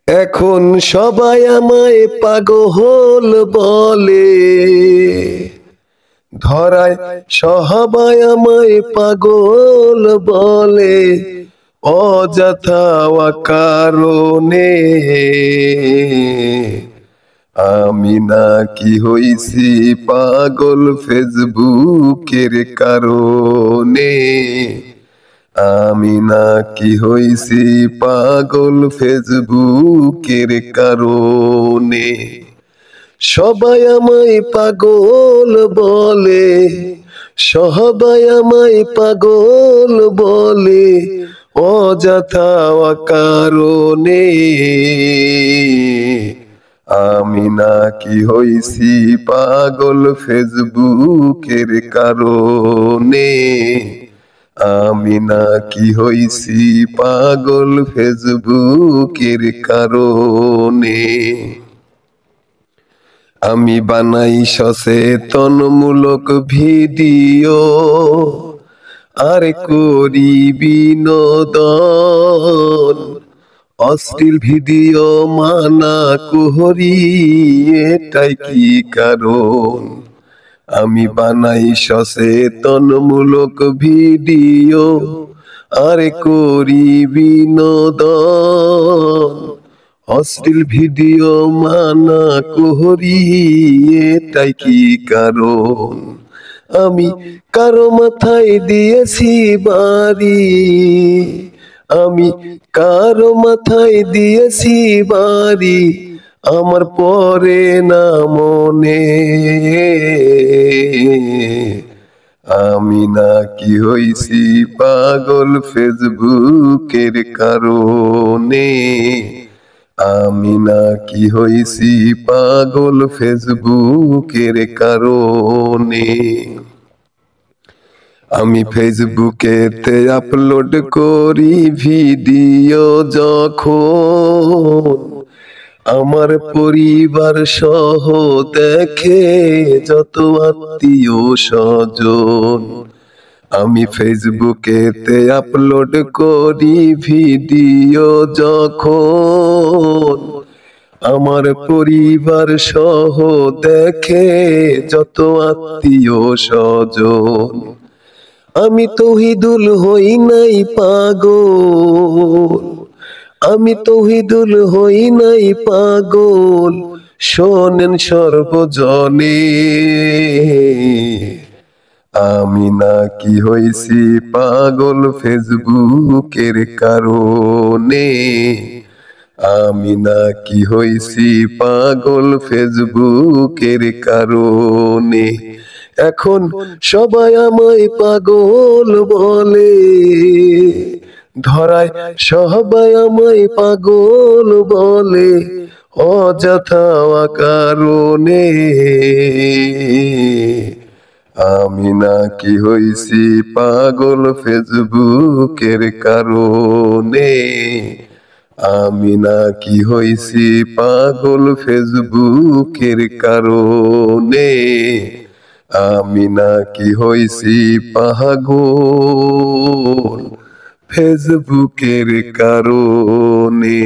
এখন সবাই আমায় পাগল বলে, ধরায় সবাই আমায় পাগল বলে, অযথা কারণে। আমি নাকি হইছি পাগল ফেসবুকের কারণে। আমি নাকি হইছি পাগল ফেসবুকের কারণে। সবাই আমায় পাগল বলে, সবাই আমায় পাগল বলে, অযথা কারণে। আমি নাকি হইছি পাগল ফেসবুকের কারণে। আমি নাকি হইছি পাগল ফেসবুকের কারণে। আমি বানাই সচেতনমূলক ভিডিও, আর করি বিনোদন। অশ্লীল ভিডিও মানা করি, এটাই কি কারণ? আমি বানাই সচেতনমূলক ভিডিও, আর করি বিনোদন। অশ্লীল ভিডিও মানা করি, এটাই কি কারণ? আমি কারো মাথায় দিয়েছি বাড়ি, আমি কারো মাথায় দিয়েছি বাড়ি, আমার পরে না মনে। আমি নাকি হইছি পাগল ফেসবুকের কারণে। আমি নাকি হইছি পাগল ফেসবুকের কারণে। আমি ফেসবুকেতে আপলোড করি ভিডিও যখন, আমার পরিবার সহ দেখে যত আত্মীয় স্বজন। আমি ফেসবুকেতে আপলোড করি ভিডিও যখন, আমার পরিবার সহ দেখে যত আত্মীয় স্বজন। আমি তৌহিদুল হই নাই পাগল, আমি তৌহিদুল হই নাই পাগল, শোনেন সর্বজনে। আমি নাকি হইছি পাগল ফেসবুকের কারণে। আমি নাকি হইছি পাগল ফেসবুকের কারণে। এখন সবাই আমায় পাগল বলে, ধরায় সবাই আমায় পাগল বলে, অযথা কারণে। আমি নাকি হইছি পাগল ফেসবুকের কারণে। আমি নাকি হইছি পাগল ফেসবুকের কারণে। আমি নাকি হইছি পাগল ফেসবুকের কারণে।